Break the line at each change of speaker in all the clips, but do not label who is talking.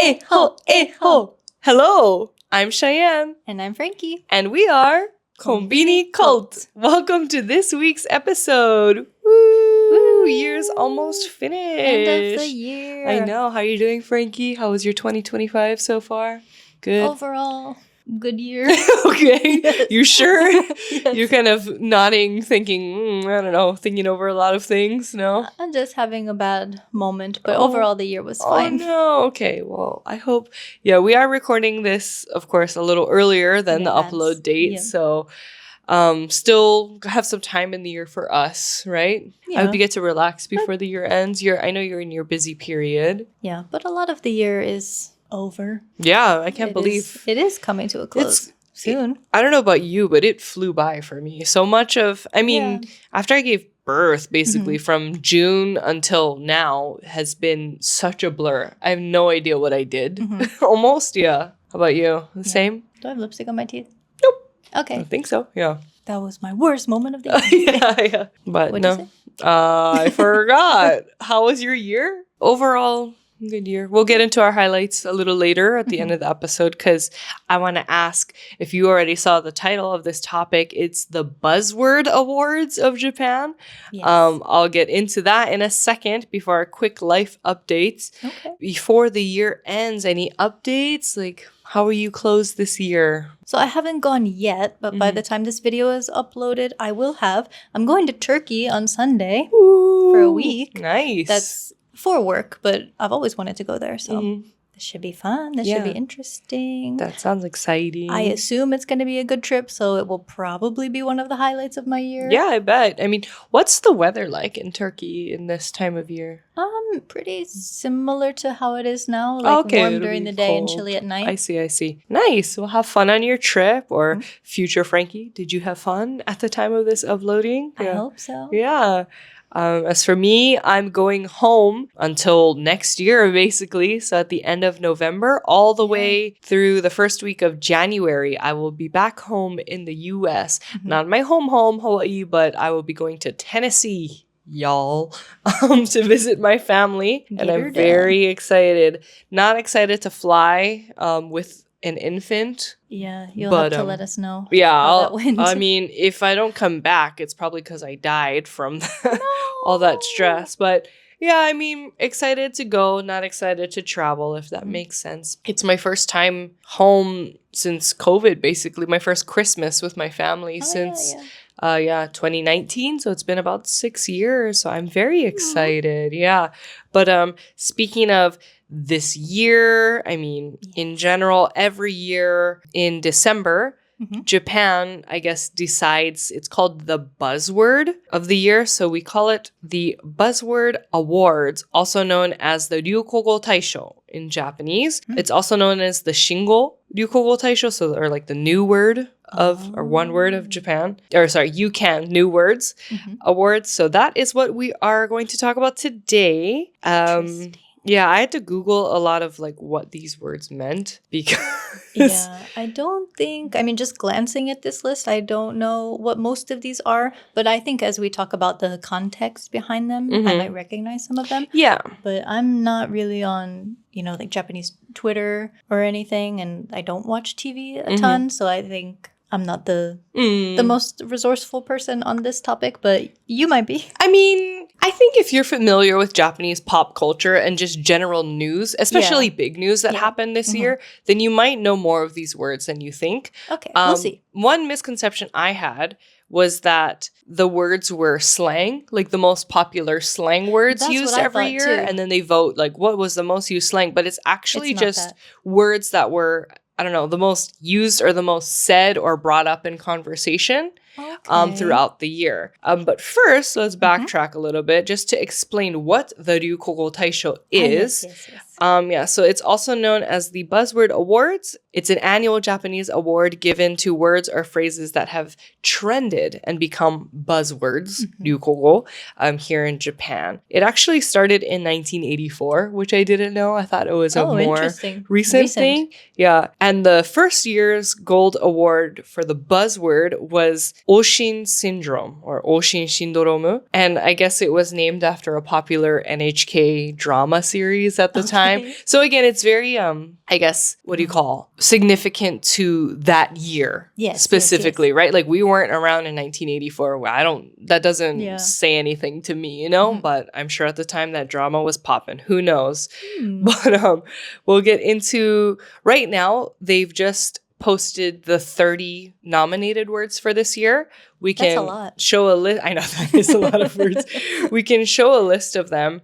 eh ho. Hello, I'm Cheyenne.
And I'm Frankie.
And we are Conbini Cult. Welcome to this week's episode. Woo! Year's almost finished.
End of the year.
I know. How are you doing, Frankie? How was your 2025 so far? Good.
Overall, good year.
Okay.
Yes.
You sure?
Yes.
You're kind of nodding, thinking, I don't know, thinking over a lot of things, no?
I'm just having a bad moment, but overall the year was
Oh,
fine.
no. Okay. Well, I hope. Yeah, we are recording this, of course, a little earlier than the upload date.
Yeah.
So still have some time in the year for us, right?
Yeah.
I hope you get to relax before the year ends. I know you're in your busy period.
Yeah, but a lot of the year is over.
Yeah, I can't believe.
It is coming to a close soon.
I don't know about you, but it flew by for me. So much of, after I gave birth, basically from June until now has been such a blur. I have no idea what I did. Almost, yeah. How about you? The same?
Do I have lipstick on my teeth?
Nope.
Okay.
I think so, yeah.
That was my worst moment of the year.
yeah. But
What'd
no,
you say?
I forgot. How was your year? Overall, good year. We'll get into our highlights a little later at the end of the episode because I want to ask if you already saw the title of this topic. It's the Buzzword Awards of Japan.
Yes.
I'll get into that in a second before our quick life updates.
Okay.
Before the year ends, any updates? Like, how are you closed this year?
So I haven't gone yet, but by the time this video is uploaded, I will have. I'm going to Turkey on Sunday for a week.
Nice.
That's for work, but I've always wanted to go there, so this should be fun. This should be interesting.
That sounds exciting.
I assume it's going to be a good trip, so it will probably be one of the highlights of my year.
Yeah, I bet. I mean, what's the weather like in Turkey in this time of year?
Pretty similar to how it is now, like warm during the day and chilly at night.
I see. Nice. Well, have fun on your trip. Or future Frankie, did you have fun at the time of this uploading?
I hope so.
Yeah. As for me, I'm going home until next year, basically. So at the end of November, all the way through the first week of January, I will be back home in the U.S. Not my home, Hawaii, but I will be going to Tennessee, y'all, to visit my family. And I'm very excited. Not excited to fly with an infant.
Yeah, you'll have to let us know.
Yeah,
how that went.
I mean, if I don't come back, it's probably because I died from all that stress. But yeah, I mean, excited to go, not excited to travel, if that makes sense. It's my first time home since COVID, basically. My first Christmas with my family since 2019. So it's been about 6 years. So I'm very excited. Yeah. But speaking of this year, I mean, in general, every year in December, Japan, I guess, decides, it's called the Buzzword of the year. So we call it the Buzzword Awards, also known as the Ryuukogo Taisho in Japanese. It's also known as the Shingo Ryuukogo Taisho, so or like the new word of, or one word of Japan. Or sorry, New Words Awards. So that is what we are going to talk about today. Yeah, I had to Google a lot of like what these words meant because
just glancing at this list, I don't know what most of these are, but I think as we talk about the context behind them, I might recognize some of them.
Yeah.
But I'm not really on, like Japanese Twitter or anything, and I don't watch TV a ton, so I think I'm not the most resourceful person on this topic, but you might be.
I mean, I think if you're familiar with Japanese pop culture and just general news, especially big news that happened this year, then you might know more of these words than you think.
Okay, we'll see.
One misconception I had was that the words were slang, like the most popular slang words used every year. Too. And then they vote like what was the most used slang. But it's actually just words that were, I don't know, the most used or the most said or brought up in conversation throughout the year. But first, let's backtrack a little bit just to explain what the Ryuukogo Taisho is. So it's also known as the Buzzword Awards. It's an annual Japanese award given to words or phrases that have trended and become buzzwords, Ryuukogo, here in Japan. It actually started in 1984, which I didn't know. I thought it was a more recent thing. Yeah. And the first year's gold award for the buzzword was Oshin syndrome or Oshin syndrome. And I guess it was named after a popular NHK drama series at the time. So again, it's very, I guess, what do you call, significant to that year specifically, right? Like we weren't around in 1984. That doesn't say anything to me, you know, but I'm sure at the time that drama was popping. Who knows? But we'll get into, right now, they've just posted the 30 nominated words for this year. We can
That's a lot.
show a list. I know that is a lot of words. We can show a list of them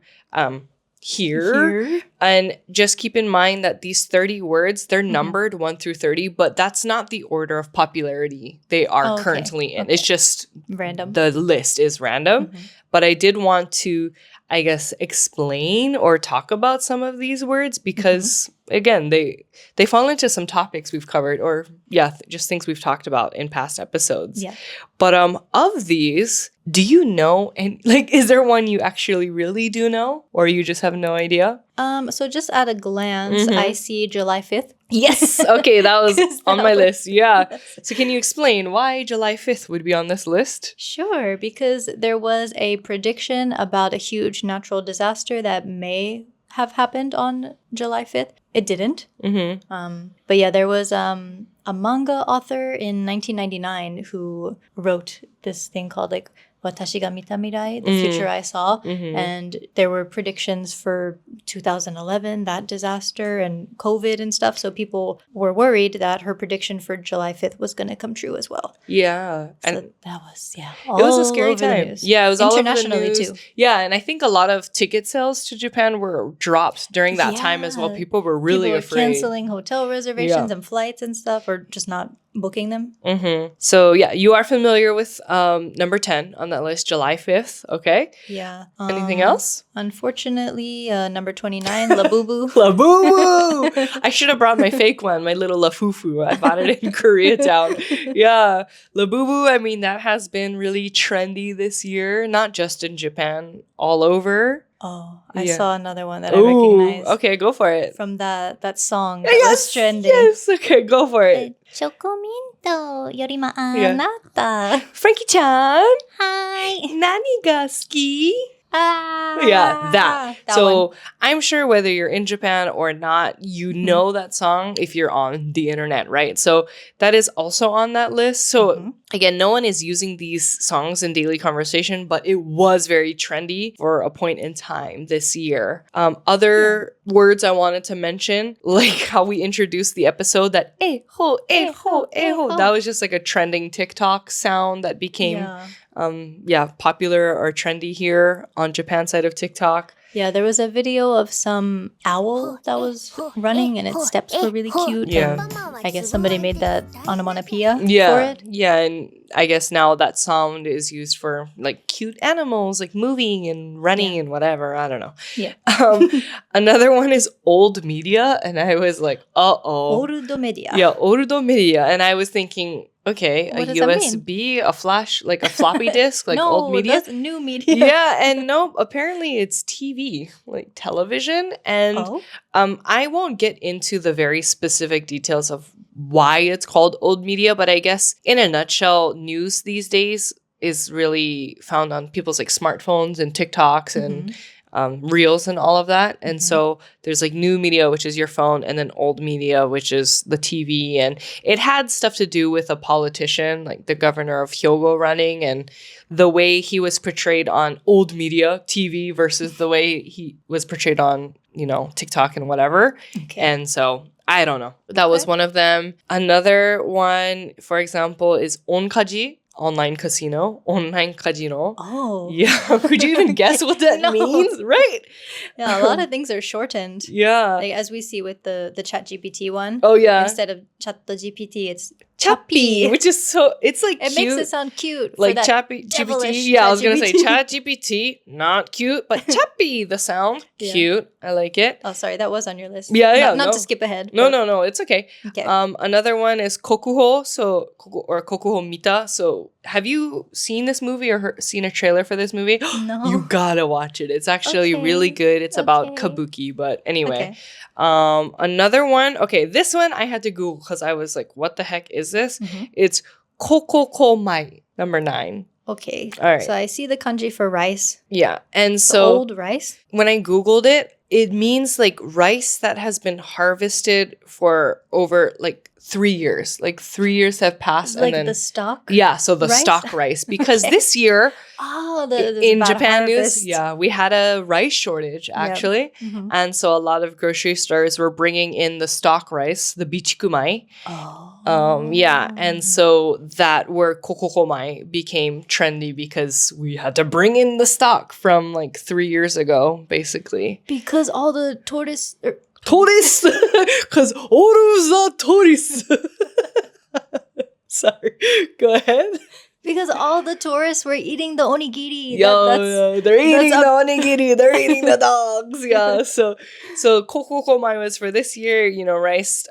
here. And just keep in mind that these 30 words, they're numbered 1 through 30, but that's not the order of popularity they are currently in. It's just
random.
The list is random. But I did want to, I guess, explain or talk about some of these words because, again, they fall into some topics we've covered or, just things we've talked about in past episodes. Yeah. But of these, do you know, and like, is there one you actually really do know or you just have no idea?
So just at a glance, I see July 5th.
Yes. Okay, that was on my list. Yeah. So can you explain why July 5th would be on this list?
Sure, because there was a prediction about a huge natural disaster that may have happened on July 5th. It didn't. But yeah, there was a manga author in 1999 who wrote this thing called like Watashi ga mita mirai, the future I saw. And there were predictions for 2011, that disaster, and COVID and stuff. So people were worried that her prediction for July 5th was going to come true as well.
Yeah.
So
And
that was,
it was a scary time. Yeah, it was all over the
internationally
news.
too.
Yeah, and I think a lot of ticket sales to Japan were dropped during that time as well. People were really afraid.
Canceling hotel reservations and flights and stuff, or just not booking them.
So yeah, you are familiar with number 10 on that list, July 5th. Okay.
Yeah.
Anything else?
Unfortunately, number 29, Labubu.
Labubu! I should have brought my fake one, my little Lafufu. I bought it in Koreatown. Yeah. Labubu, I mean, that has been really trendy this year, not just in Japan, all over.
Oh, I saw another one that I recognize.
Okay, go for it.
From that song that was trending.
Yes, okay, go for it.
Chocominto yorima anata.
Frankie-chan.
Hi.
Nani ga suki?
Ah.
Yeah, that. So
one.
I'm sure whether you're in Japan or not, you know that song if you're on the internet, right? So that is also on that list. So again, no one is using these songs in daily conversation, but it was very trendy for a point in time this year. Other words I wanted to mention, like how we introduced the episode, that ho, ho, ho. That was just like a trending TikTok sound that became popular or trendy here on Japan side of TikTok.
Yeah, there was a video of some owl that was running and its steps were really cute.
Yeah.
And I guess somebody made that onomatopoeia for it.
Yeah, and I guess now that sound is used for like cute animals, like moving and running and whatever. I don't know. Yeah. Another one is old media, and I was like,
Old media.
Yeah, old media. And I was thinking, okay,
what
a
does that
USB, a flash, like a floppy disk, like
no,
old media.
That's new media.
Yeah, and no, apparently it's TV, like television. And I won't get into the very specific details of why it's called old media, but I guess in a nutshell, news these days is really found on people's like smartphones and TikToks and reels and all of that. And so there's like new media, which is your phone, and then old media, which is the TV. And it had stuff to do with a politician, like the governor of Hyogo running, and the way he was portrayed on old media TV versus the way he was portrayed on, you know, TikTok and whatever. Okay. And so I don't know. That was one of them. Another one, for example, is onkaji. Online casino, online casino.
Oh.
Yeah. Could you even guess what that means? Right.
Yeah, a lot of things are shortened.
Yeah.
Like as we see with the ChatGPT one.
Oh, yeah.
Instead of ChatGPT, it's
Chappy, which is so, it's like
it
cute.
makes it sound cute.
Like Chappy, GPT. Yeah, I was going to say ChatGPT, not cute, but Chappy, the sound, cute. I like it.
Oh, sorry, that was on your list.
Yeah,
Not to skip ahead.
No, it's okay.
Okay.
Another one is kokuho, or kokuho mita. So have you seen this movie or seen a trailer for this movie?
No.
You gotta watch it. It's actually really good. It's about kabuki, but anyway. Another one. Okay, this one I had to Google because I was like, what the heck is this? It's kokokomai, number 9.
Okay.
All right.
So I see the kanji for rice.
Yeah. And
The
so
old rice.
when I Googled it, it means like rice that has been harvested for over like 3 years. Like 3 years have passed.
Like
and then,
the stock?
yeah, so the
rice?
stock rice. Because
Okay.
this year
Oh,
in Japan
harvest.
news, yeah, we had a rice shortage actually.
Mhm.
And so a lot of grocery stores were bringing in the stock rice, the bichikumai.
Oh.
Yeah, and so that word kokokomai became trendy because we had to bring in the stock from like 3 years ago, basically.
Because all the tourists...
Tourists! Because oru's a tourist. Sorry, go ahead.
Because all the tourists were eating the onigiri.
They're eating
that's
the onigiri. They're eating the dogs. Yeah. So kokokomai was for this year. You know, rice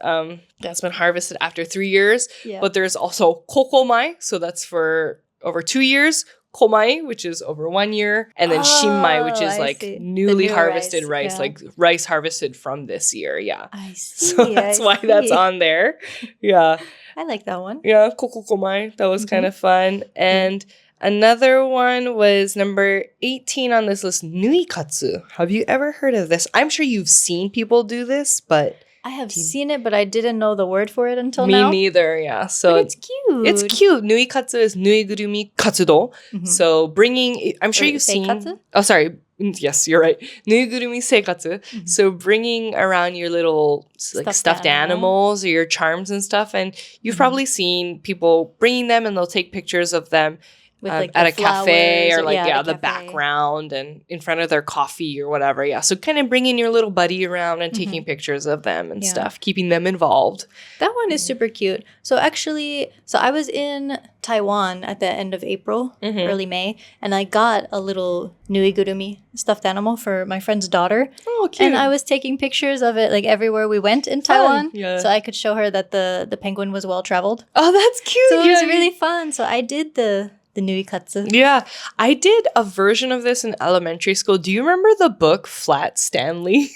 that's been harvested after 3 years.
Yeah.
But there's also kokomai, so that's for over 2 years. Komai, which is over 1 year, and then shinmai, which is
I
like
see.
newly
The new
harvested rice,
yeah.
like rice harvested from this year. Yeah.
I see.
So that's why that's on there. Yeah.
I like that one.
Yeah, kokokomai. That was kind of fun. And another one was number 18 on this list, nuikatsu. Have you ever heard of this? I'm sure you've seen people do this, but
I have seen it, but I didn't know the word for it until
me
now.
neither. Yeah. So
But it's cute.
it's cute. Nuikatsu is nuigurumi katsudo. So bringing, I'm sure
Or
you've seen.
seikatsu?
Oh, sorry. Yes, you're right. Nuigurumi seikatsu. So bringing around your little like stuffed animals or your charms and stuff, and you've probably seen people bringing them, and they'll take pictures of them.
With like
at
the
a cafe
flowers
or like the
cafe.
background and in front of their coffee or whatever. Yeah, so kind of bringing your little buddy around and taking pictures of them and stuff, keeping them involved.
That one is super cute. So actually, I was in Taiwan at the end of April, early May, and I got a little nuigurumi stuffed animal for my friend's daughter.
Oh, cute.
And I was taking pictures of it like everywhere we went in Taiwan.
Yeah.
So I could show her that the penguin was well traveled.
Oh, that's cute.
So it was really fun. So I did the nuikatsu.
Yeah, I did a version of this in elementary school. Do you remember the book Flat Stanley?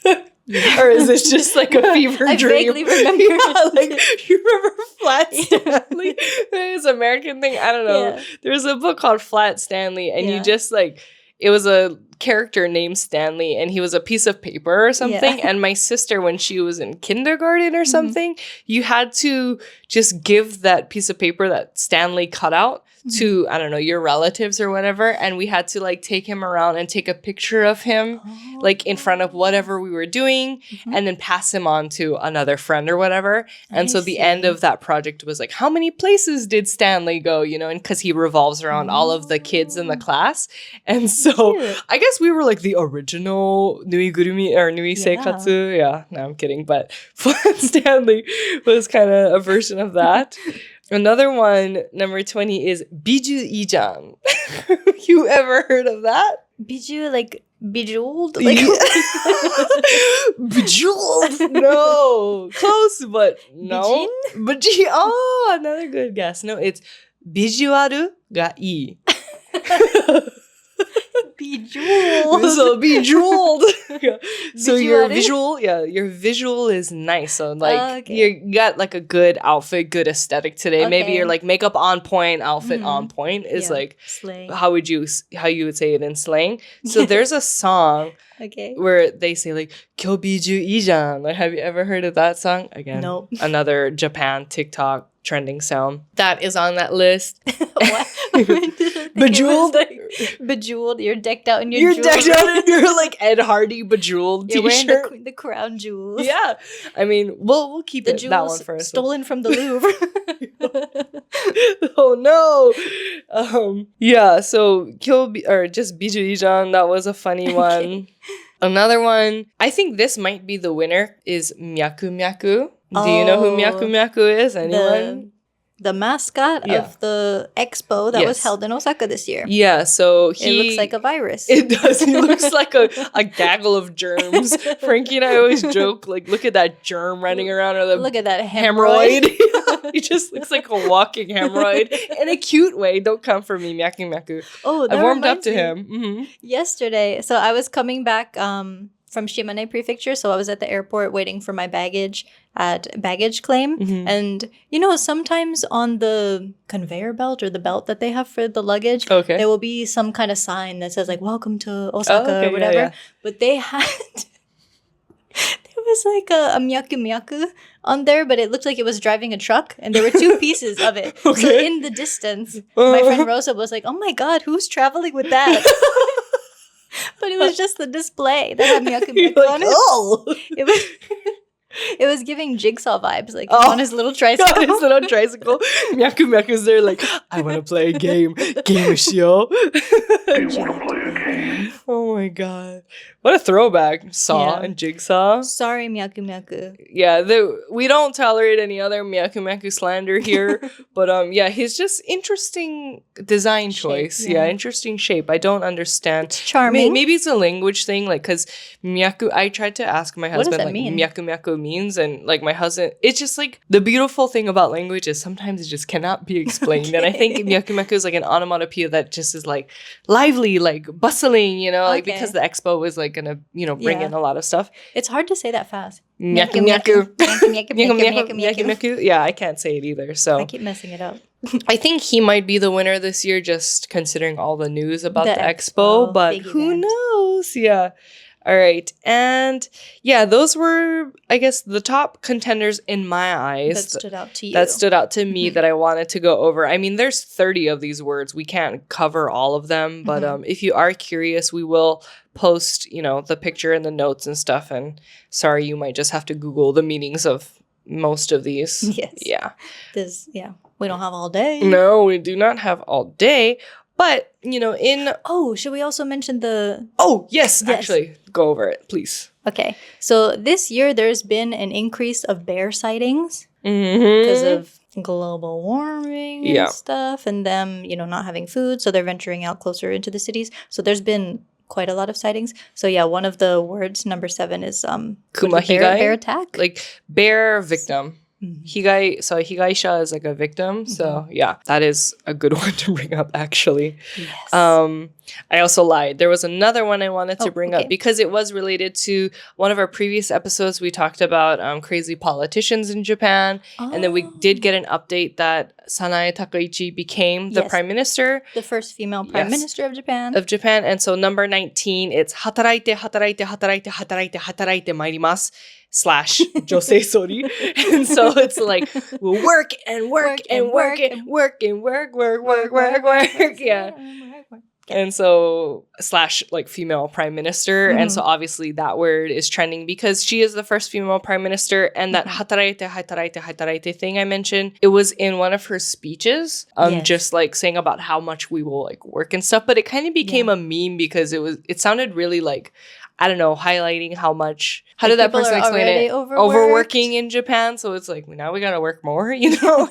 Or is this just like a fever
I
dream?
vaguely remember.
Yeah, like you remember Flat Stanley? It's an American thing. I don't know.
Yeah.
There's a book called Flat Stanley, and you just like it was a character named Stanley, and he was a piece of paper or something.
Yeah.
And my sister, when she was in kindergarten or something, you had to just give that piece of paper that Stanley cut out to, I don't know, your relatives or whatever. And we had to like take him around and take a picture of him like in front of whatever we were doing and then pass him on to another friend or whatever. And so the end of that project was like, how many places did Stanley go? You know, and because he revolves around all of the kids in the class. And so I guess we were like the original nuigurumi or nui seikatsu. Yeah, no, I'm kidding. But Flat Stanley was kind of a version of that. Another one, number 20, is biju ijan. You ever heard of that?
Biju, like bejeweled? Like
Bejeweled? No. Close, but no. Bijin? Oh, another good guess. No, it's bijuaru ga ii.
Bejeweled.
So bejeweled. Yeah. So your
Bijuaru?
visual is nice. So like you got like a good outfit, good aesthetic today. Maybe you're like makeup on point, outfit on point is like
slang.
how you would say it in slang. So there's a song where they say like "Kyo biju ijan." Like, have you ever heard of that song? Again,
nope.
Another Japan TikTok trending sound that is on that list.
What?
Bejeweled.
Bejeweled. You're decked out in your
You're
jewelry.
decked out in your like Ed Hardy bejeweled
You're
t-shirt.
wearing the crown jewels.
Yeah, I mean, we'll keep
The
that
jewels
one first.
stolen from the Louvre.
Oh no. Yeah. So just biju ijan. That was a funny one. Another one. I think this might be the winner. Is myaku myaku. Do you know who myaku myaku is? Anyone?
The mascot of the expo that was held in Osaka this year.
Yeah, so
it looks like a virus.
It does. He looks like a gaggle of germs. Frankie and I always joke, like, look at that germ running around. Or
look at that hemorrhoid.
He just looks like a walking hemorrhoid in a cute way. Don't come for me, myaku myaku.
Oh, that
I warmed up
reminds
to
me.
him. Mm-hmm.
Yesterday, so I was coming back from Shimane Prefecture, so I was at the airport waiting for my baggage at baggage claim. And, you know, sometimes on the conveyor belt or the belt that they have for the luggage, there will be some kind of sign that says, like, welcome to Osaka or whatever. But they had... There was like a myaku myaku on there, but it looked like it was driving a truck, and there were two pieces of it. So in the distance, my friend Rosa was like, oh my god, who's traveling with that? But it was just the display that had myaku myaku on it.
Oh!
It was giving Jigsaw vibes, like on his little tricycle.
On his little tricycle. Myaku Myaku's there like, I want to play a game. Game show. Oh my god. What a throwback. Saw and Jigsaw.
Sorry, Myaku Myaku.
Yeah, we don't tolerate any other Myaku Myaku slander here. But yeah, he's just interesting design choice. Yeah, interesting shape. I don't understand.
It's charming.
Maybe it's a language thing, like, because Myaku, I tried to ask my husband, like,
mean?
Myaku Myaku means, and like my husband, it's just like the beautiful thing about language is sometimes it just cannot be explained. And I think Myaku Myaku is like an onomatopoeia that just is like lively, like bustling, you know, like because the expo was like gonna, you know, bring in a lot of stuff.
It's hard to say that fast.
Myaku Myaku. Myaku Myaku. Yeah, I can't say it either. So
I keep messing it up.
I think he might be the winner this year, just considering all the news about the expo, but who knows? Yeah. All right. And yeah, those were, I guess, the top contenders in my eyes.
That stood out to you.
That stood out to me that I wanted to go over. I mean, there's 30 of these words. We can't cover all of them. But if you are curious, we will post, you know, the picture and the notes and stuff. And sorry, you might just have to Google the meanings of most of these.
Yes.
Yeah.
We don't have all day.
No, we do not have all day. But, you know,
should we also mention the...
Oh, yes. Actually, go over it, please.
Okay. So this year, there's been an increase of bear sightings because of global warming and stuff, and them, you know, not having food. So they're venturing out closer into the cities. So there's been quite a lot of sightings. So yeah, one of the words, number 7, is
kumahigai,
bear attack.
Like bear victim. Higai, so higaisha is like a victim. So yeah, that is a good one to bring up, actually.
Yes.
I also lied. There was another one I wanted to bring up because it was related to one of our previous episodes. We talked about crazy politicians in Japan. And then we did get an update that Sanae Takaichi became the prime minister.
The first female prime minister of Japan.
And so number 19, it's hataraite, hataraite, hataraite, hataraite, hataraite, mairimasu. / 女性 sorry. And so it's like, we'll work and work and work and work and work, work, work, work, work. Yeah. And so / like female prime minister. And so obviously that word is trending because she is the first female prime minister. And that hataraite, hataraite, hataraite thing I mentioned, it was in one of her speeches, just like saying about how much we will like work and stuff. But it kind of became a meme because it sounded really like, I don't know, highlighting how much, how did that person explain it? Overworking in Japan. So it's like, now we got to work more, you know?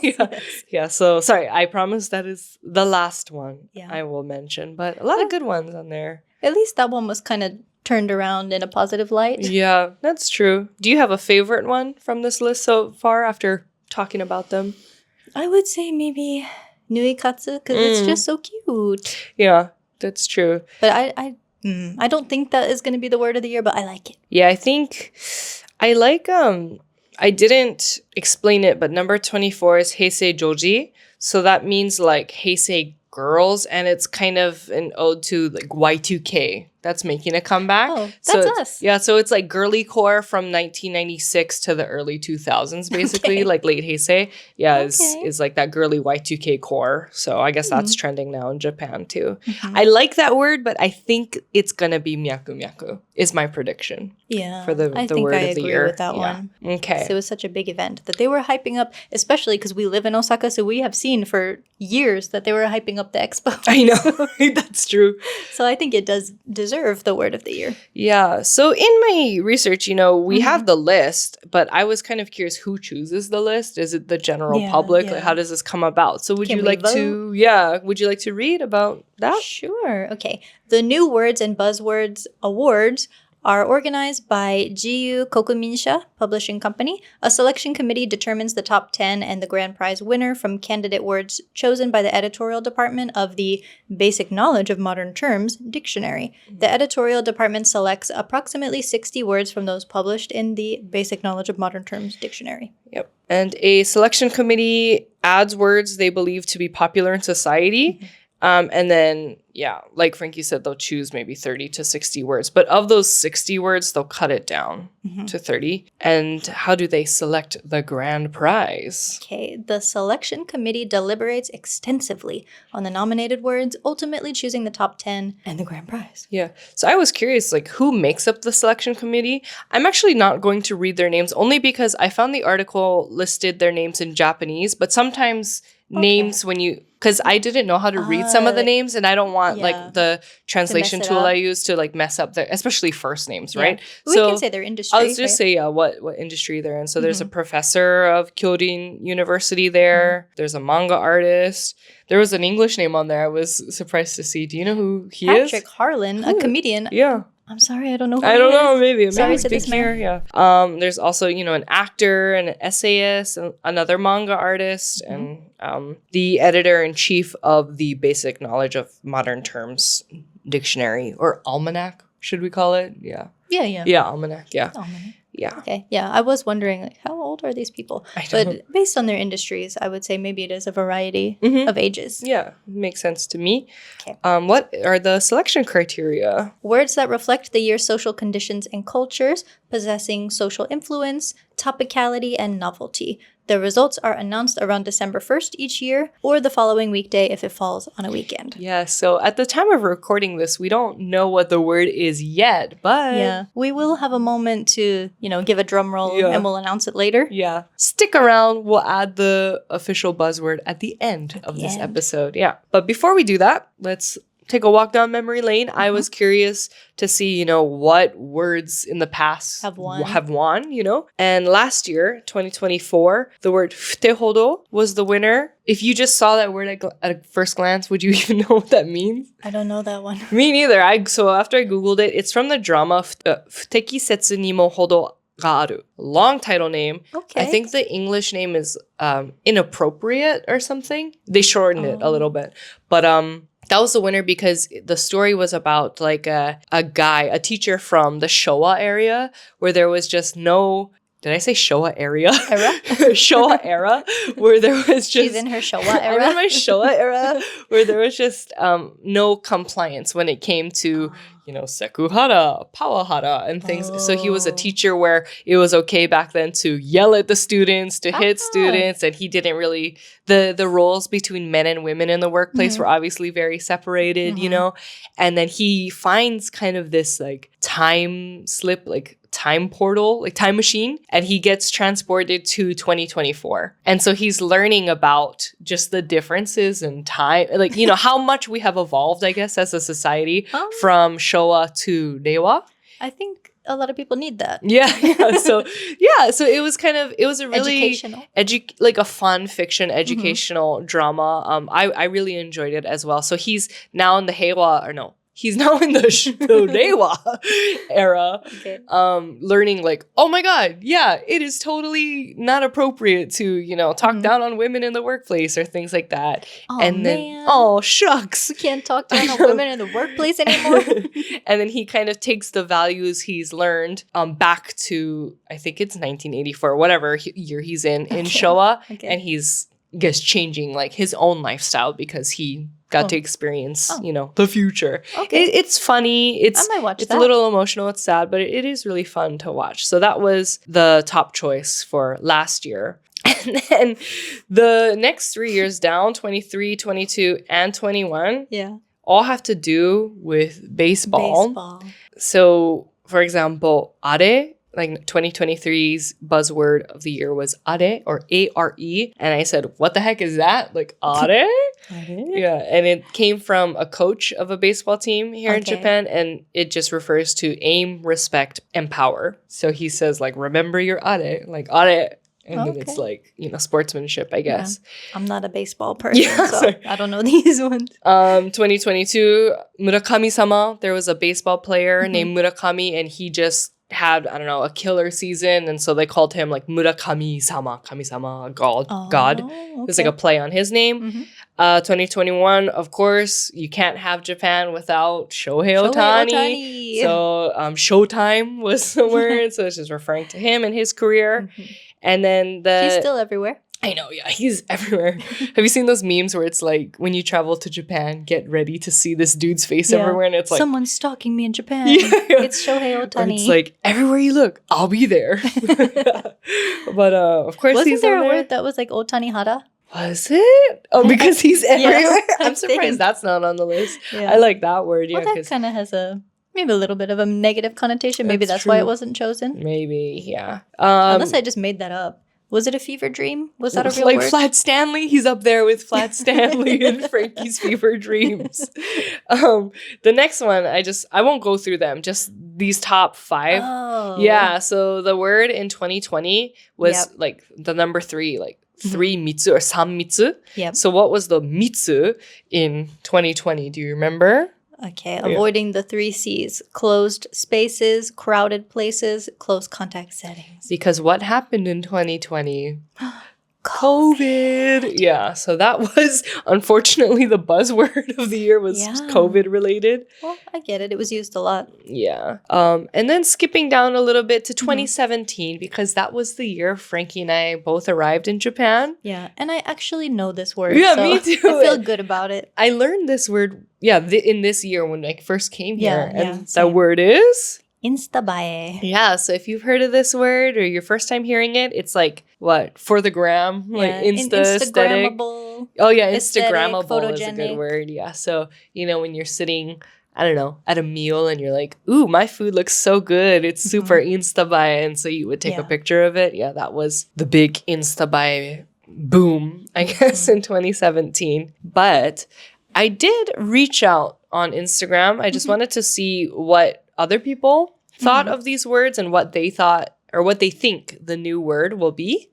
Yeah. So sorry, I promise that is the last one I will mention, but a lot of good ones on there.
At least that one was kind of turned around in a positive light.
Yeah, that's true. Do you have a favorite one from this list so far after talking about them?
I would say maybe nuikatsu because it's just so cute.
Yeah, that's true.
But I don't think that is going to be the word of the year, but I like it.
Yeah, I think I like, I didn't explain it, but number 24 is Heisei Joji. So that means like Heisei girls, and it's kind of an ode to like Y2K. That's making a comeback.
Oh, that's us.
Yeah, so it's like girly core from 1996 to the early 2000s, basically, like late Heisei. Yeah, is like that girly Y2K core. So I guess that's trending now in Japan too. I like that word, but I think it's gonna be myaku myaku, is my prediction.
Yeah,
for the word of the year. I agree
with that one.
Okay.
So it was such a big event that they were hyping up, especially because we live in Osaka, so we have seen for years that they were hyping up the expo.
I know, that's true.
So I think it does deserve the word of the year.
Yeah. So in my research, you know, we have the list, but I was kind of curious who chooses the list. Is it the general public? Like, how does this come about? So would you like to read about that?
Sure. Okay. The New Words and Buzzwords Awards are organized by Ryuukogo Taisho Publishing Company. A selection committee determines the top 10 and the grand prize winner from candidate words chosen by the editorial department of the Basic Knowledge of Modern Terms Dictionary. The editorial department selects approximately 60 words from those published in the Basic Knowledge of Modern Terms Dictionary.
Yep. And a selection committee adds words they believe to be popular in society. And then, yeah, like Frankie said, they'll choose maybe 30 to 60 words. But of those 60 words, they'll cut it down to 30. And how do they select the grand prize?
Okay, the selection committee deliberates extensively on the nominated words, ultimately choosing the top 10 and the grand prize.
Yeah. So I was curious, like, who makes up the selection committee? I'm actually not going to read their names only because I found the article listed their names in Japanese, but sometimes names when you... Because I didn't know how to read some of the names, and I don't want like the translation tool I use to like mess up their, especially first names, right?
We can say their industry.
I'll just say what industry they're in. So there's a professor of Kyorin University there. There's a manga artist. There was an English name on there. I was surprised to see. Do you know who he is?
Patrick Harlan, a comedian.
Yeah.
I'm sorry, I don't know who
I don't know, maybe.
Sorry to this man.
Yeah. There's also, an actor and an essayist and another manga artist and the editor-in-chief of the Basic Knowledge of Modern Terms Dictionary, or Almanac, should we call it? Yeah.
Yeah.
Yeah, Almanac, yeah.
Almanac.
Yeah.
Okay. Yeah, I was wondering, like, how old are these people? But based on their industries, I would say maybe it is a variety of ages.
Yeah, makes sense to me.
Okay.
What are the selection criteria?
Words that reflect the year's social conditions and cultures, possessing social influence, topicality, and novelty. The results are announced around December 1st each year, or the following weekday if it falls on a weekend.
Yeah, so at the time of recording this, we don't know what the word is yet, but...
Yeah, we will have a moment to, give a drum roll and we'll announce it later.
Yeah. Stick around. We'll add the official buzzword at the end of this episode. Yeah. But before we do that, let's take a walk down memory lane. I was curious to see, what words in the past have won, And last year, 2024, the word futehodo was the winner. If you just saw that word at first glance, would you even know what that means?
I don't know that one.
Me neither. So after I Googled it, it's from the drama Futekisetsu ni mo hodo ga aru. Long title name. Okay. I think the English name is inappropriate or something. They shortened it a little bit. But that was the winner because the story was about like a teacher from the Showa area where there was just no... Did I say Showa area? Showa era, where there was just...
She's in her Showa era.
I'm in my Showa era, where there was just no compliance when it came to, sekuhara, pawahara, and things. So he was a teacher where it was okay back then to yell at the students, to hit students, and he didn't really... The roles between men and women in the workplace were obviously very separated, And then he finds kind of this, like, time slip, like, time portal, like time machine, and he gets transported to 2024. And so he's learning about just the differences in time, like, how much we have evolved, I guess, as a society from Showa to Reiwa.
I think a lot of people need that.
Yeah. So it was a really
educational,
like a fun fiction educational drama. I really enjoyed it as well. So he's now in the he's now in the Reiwa era, learning like, oh my God, yeah, it is totally not appropriate to, talk down on women in the workplace or things like that. Then, shucks.
We can't talk down on women in the workplace anymore.
And then he kind of takes the values he's learned back to, I think it's 1984, whatever year he's in Showa. And he's, changing like his own lifestyle because he got to experience, the future. Okay. It's funny. I might watch that. It's a little emotional. It's sad, but it is really fun to watch. So that was the top choice for last year. And then the next 3 years down, 23, 22, and 21, all have to do with baseball. So, for example, are, like 2023's buzzword of the year was are, or A-R-E. And I said, what the heck is that? Like, are? Yeah. And it came from a coach of a baseball team here in Japan. And it just refers to aim, respect, and power. So he says, like, remember your are. Like, are And then it's like, sportsmanship, I guess.
Yeah. I'm not a baseball person, so
sorry.
I don't know these ones.
2022, Murakami-sama. There was a baseball player named Murakami, and he just had, I don't know, a killer season. And so they called him like Murakami-sama, Kami-sama, God.
Okay.
It's like a play on his name. 2021, of course, you can't have Japan without Shohei Ohtani. So Showtime was the word. So it's just referring to him and his career. And then
he's still everywhere.
I know, yeah, he's everywhere. Have you seen those memes where it's like, when you travel to Japan, get ready to see this dude's face everywhere, and it's like,
someone's stalking me in Japan. It's Shohei Ohtani.
It's like, everywhere you look, I'll be there. But of course,
wasn't there a word that was like Ohtani Hara?
Was it? Oh, because he's everywhere. I'm surprised
think.
That's not on the list.
Yeah.
I like that word. Yeah,
well, that kind of has maybe a little bit of a negative connotation. Maybe that's why it wasn't chosen.
Maybe, yeah.
Unless I just made that up. Was it a fever dream? Was that a real word?
Flat Stanley? He's up there with Flat Stanley and Frankie's fever dreams. The next one, I won't go through them. Just these top 5.
Oh.
Yeah, so the word in 2020 was like the number 3, like 3 mitsu or sanmitsu.
Yep.
So what was the mitsu in 2020? Do you remember?
Okay, avoiding the 3 C's. Closed spaces, crowded places, close contact settings.
Because what happened in 2020? COVID. Yeah, so that was, unfortunately, the buzzword of the year was COVID related.
Well, I get it. It was used a lot.
Yeah. And then skipping down a little bit to 2017, because that was the year Frankie and I both arrived in Japan.
Yeah, and I actually know this word.
Yeah,
so
me too.
I feel good about it.
I learned this word, in this year when I first came here. And
same.
that word is?
Instabae.
Yeah, so if you've heard of this word or your first time hearing it, it's like, what, for the gram? Like aesthetic.
Instagrammable.
Oh, yeah,
aesthetic,
Instagrammable
photogenic.
is a good word. Yeah, so, when you're sitting, I don't know, at a meal and you're like, ooh, my food looks so good. It's super Instabae. And so you would take a picture of it. Yeah, that was the big Instabae boom, I guess, in 2017. But I did reach out on Instagram. I just wanted to see what other people thought of these words and what they thought or what they think the new word will be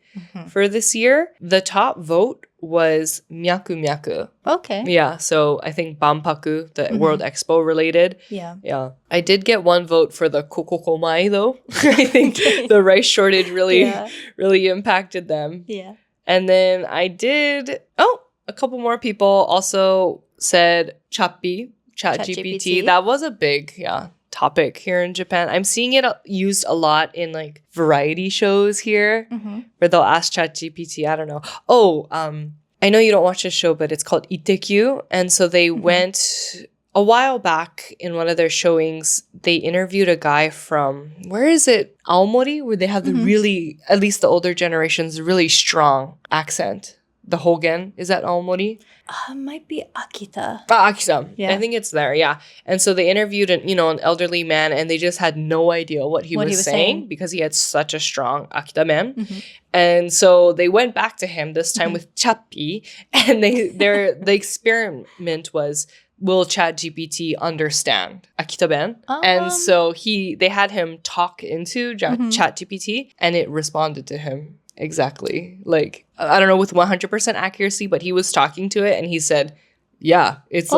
for this year. The top vote was myaku myaku.
Okay.
Yeah, so I think Banpaku, the World Expo related.
Yeah.
Yeah. I did get one vote for the kokokomai though. I think the rice shortage really impacted them.
Yeah.
And then I did, a couple more people also said ChatGPT. That was a big, topic here in Japan. I'm seeing it used a lot in like variety shows here where they'll ask ChatGPT, I don't know. I know you don't watch this show, but it's called Itekyu. And so they went a while back in one of their showings, they interviewed a guy from, where is it? Aomori, where they have the really, at least the older generations, really strong accent. The hougen, is that Aomori?
Might be Akita.
Akita.
Yeah.
I think it's there, yeah. And so they interviewed an elderly man and they just had no idea what he was saying because he had such a strong Akita man. And so they went back to him this time with Chappi, and the experiment was, will ChatGPT understand Akita Ben? And so they had him talk into ChatGPT and it responded to him. Exactly. Like, I don't know with 100% accuracy, but he was talking to it and he said, yeah, it's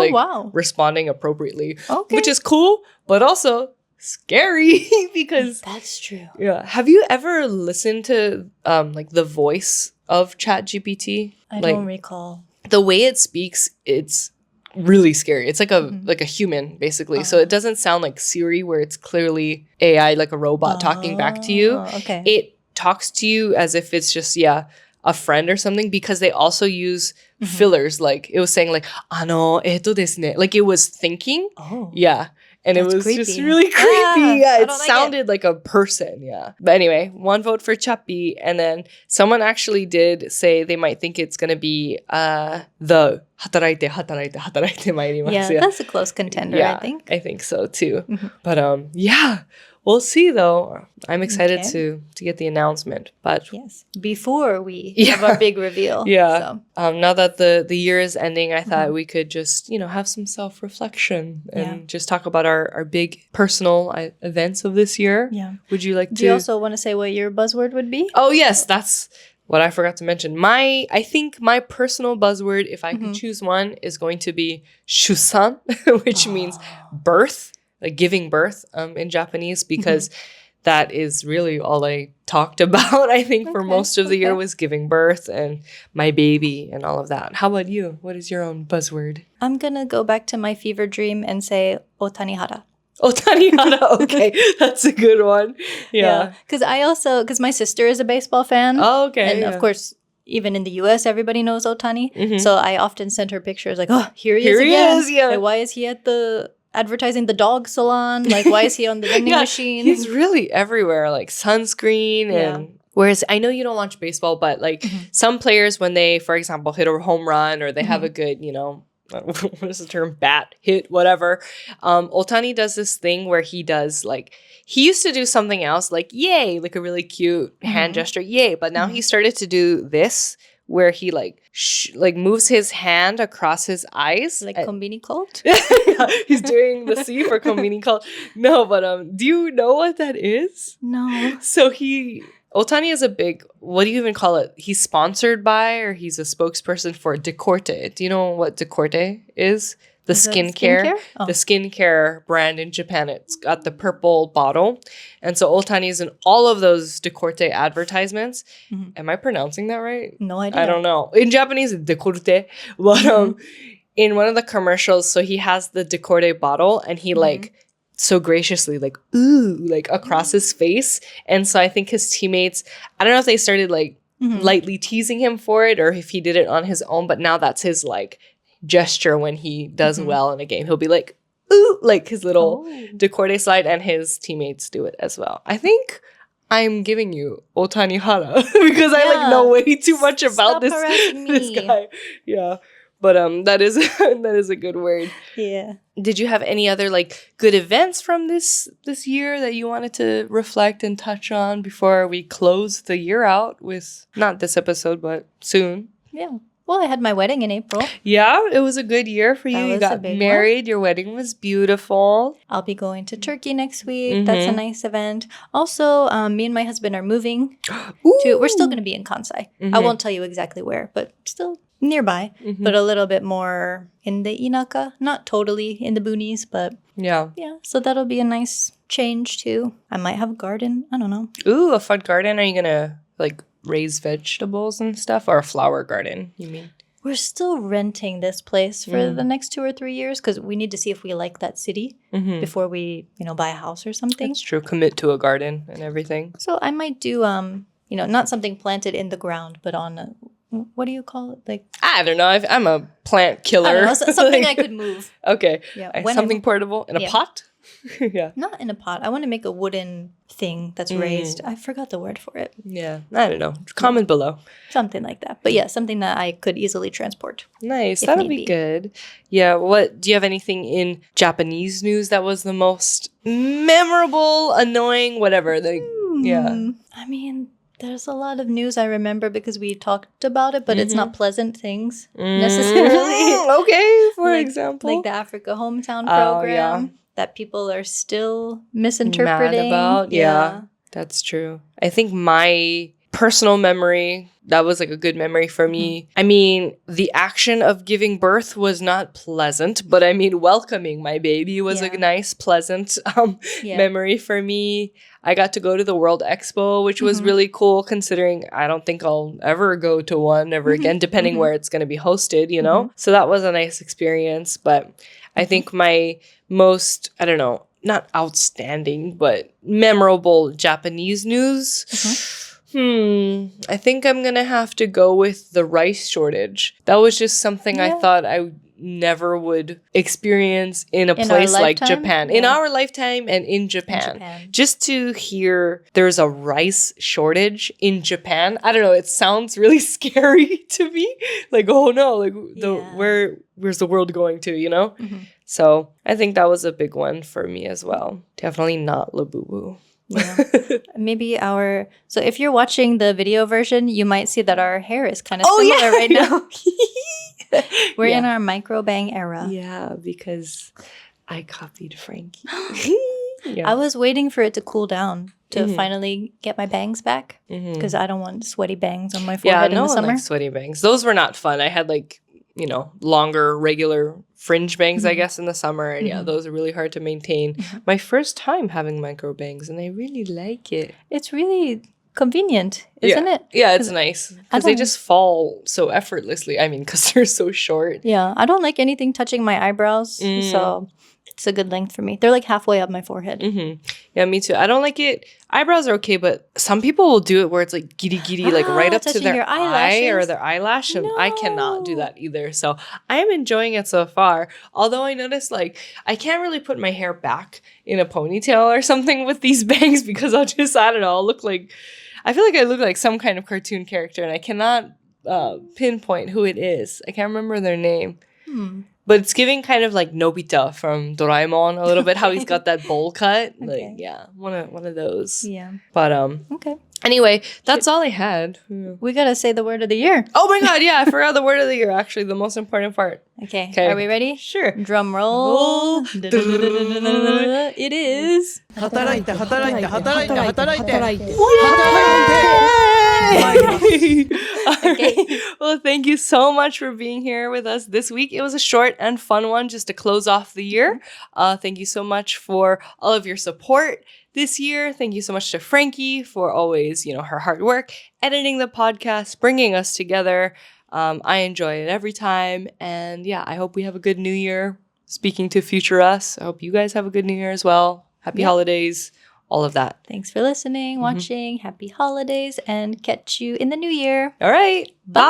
responding appropriately. Okay. Which is cool, but also scary because...
That's true.
Yeah. Have you ever listened to like the voice of ChatGPT?
I don't recall.
The way it speaks, it's really scary. It's like a human, basically. So it doesn't sound like Siri where it's clearly AI, like a robot talking back to you.
Okay.
It talks to you as if it's just a friend or something, because they also use fillers. Like it was saying like eto desu ne, like it was thinking. And it was
creepy.
just really creepy. It sounded like a person. But anyway, one vote for Chappi. And then someone actually did say they might think it's gonna be the hataraite mairimasu.
Yeah, that's a close contender, I think.
I think so too. But we'll see though. I'm excited
Okay.
to get the announcement. But
Yes. Before we
Yeah.
have our big reveal.
yeah,
So,
now that the year is ending, I thought we could just, have some self-reflection and just talk about our big personal events of this year.
yeah.
Would you like
Do
to?
you also want to say what your buzzword would be?
Oh, yes, that's what I forgot to mention. I think my personal buzzword, if I could choose one, is going to be shusan, which means birth, like giving birth in Japanese, because that is really all I talked about, I think, for most of the year was giving birth and my baby and all of that. How about you? What is your own buzzword?
I'm going to go back to my fever dream and say otanihara.
Otanihara. Okay, that's a good one. Yeah.
Because my sister is a baseball fan.
Oh, okay.
And of course, even in the US, everybody knows Otani. So I often send her pictures like, oh, here he is again.
Yeah.
Like, why is he at the advertising the dog salon? Like, why is he on the vending machine?
He's really everywhere, like sunscreen and... Whereas I know you don't watch baseball, but like some players, when they, for example, hit a home run or they have a good, what is the term? Bat, hit, whatever. Otani does this thing where he does like, he used to do something else like, yay, like a really cute hand gesture, yay. But now he started to do this where he like moves his hand across his eyes.
Like Conbini cult?
He's doing the C for Conbini cult. No, but do you know what that is?
No.
So Otani is a big, what do you even call it? He's sponsored by, or he's a spokesperson for Decorte. Do you know what Decorte is? The skincare?
Oh.
The skincare brand in Japan. It's got the purple bottle. And so Otani is in all of those Decorte advertisements. Am I pronouncing that right?
No idea.
I don't know. In Japanese, it's Decorte. But in one of the commercials, so he has the Decorte bottle and he so graciously across his face. And so I think his teammates, I don't know if they started lightly teasing him for it or if he did it on his own, but now that's his gesture when he does well in a game. He'll be like, ooh, like his little Decorte slide, and his teammates do it as well. I think I'm giving you Otanihara because I know way too much about this guy. Yeah. But that is a good word.
Yeah.
Did you have any other good events from this year that you wanted to reflect and touch on before we close the year out with not this episode but soon?
Yeah. Well, I had my wedding in April.
Yeah, it was a good year for you. You got married. Your wedding was beautiful.
I'll be going to Turkey next week. That's a nice event. Also, me and my husband are moving we're still going to be in Kansai. I won't tell you exactly where, but still nearby, but a little bit more in the inaka. Not totally in the boonies, but yeah. So that'll be a nice change too. I might have a garden. I don't know.
Ooh, a fun garden. Are you going to raise vegetables and stuff, or a flower garden, you mean?
We're still renting this place for the next 2 or 3 years because we need to see if we like that city before we, buy a house or something.
That's true. Commit to a garden and everything.
So I might do, not something planted in the ground, but on a, what do you call it?
I don't know. I'm a plant killer.
I don't know, something I could move.
Okay.
Yeah.
Something portable in a pot? Yeah.
Not in a pot. I want to make a wooden thing that's raised. I forgot the word for it.
Yeah. I don't know. Comment below.
Something like that. But yeah, something that I could easily transport.
Nice. That'll be good. Yeah. Do you have anything in Japanese news that was the most memorable, annoying, whatever? Yeah.
I mean, there's a lot of news I remember because we talked about it, but it's not pleasant things necessarily.
Okay. For example.
Like the Africa Hometown program. That people are still misinterpreting.
Mad about. Yeah, that's true. I think my personal memory, that was a good memory for me. I mean, the action of giving birth was not pleasant, but I mean, welcoming my baby was a nice, pleasant memory for me. I got to go to the World Expo, which was really cool considering I don't think I'll ever go to one ever again, depending where it's going to be hosted, So that was a nice experience. But I think my most, I don't know, not outstanding, but memorable Japanese news. I think I'm going to have to go with the rice shortage. That was just something I thought I never would experience in a place like Japan. In our lifetime and in Japan. Just to hear there's a rice shortage in Japan, I don't know, it sounds really scary to me. Oh no, where's the world going to, So I think that was a big one for me as well. Definitely not Labubu.
Yeah. Maybe so if you're watching the video version, you might see that our hair is kind of similar right now. We're in our micro bang era.
Yeah, because I copied Frankie.
I was waiting for it to cool down to finally get my bangs back because I don't want sweaty bangs on my forehead in the summer.
Like sweaty bangs. Those were not fun. I had like, longer regular fringe bangs, I guess, in the summer. And those are really hard to maintain. My first time having micro bangs, and I really like it.
It's really convenient, isn't it?
Yeah, it's nice because they just fall so effortlessly. I mean, because they're so short.
Yeah, I don't like anything touching my eyebrows, so it's a good length for me. They're like halfway up my forehead.
Yeah, me too. I don't like it. Eyebrows are okay, but some people will do it where it's like giddy, like right up to their eye or their eyelash, and I cannot do that either. So I am enjoying it so far. Although I noticed like I can't really put my hair back in a ponytail or something with these bangs because I'll just, I don't know, I feel like I look like some kind of cartoon character, and I cannot pinpoint who it is. I can't remember their name. But it's giving kind of like Nobita from Doraemon a little bit, how he's got that bowl cut. Like, yeah, one of those.
Yeah.
But
okay.
Anyway, that's all I had.
We gotta say the word of the year.
Oh my god, yeah, I forgot the word of the year, actually, the most important part.
Okay. Are we ready?
Sure.
Drum roll. It is.
Okay. Well, thank you so much for being here with us this week. It was a short and fun one just to close off the year. Thank you so much for all of your support this year. Thank you so much to Frankie for always, her hard work, editing the podcast, bringing us together. I enjoy it every time. And yeah, I hope we have a good new year. Speaking to future us, I hope you guys have a good new year as well. Happy holidays, all of that.
Thanks for listening, watching. Happy holidays, and catch you in the new year.
All right. Bye.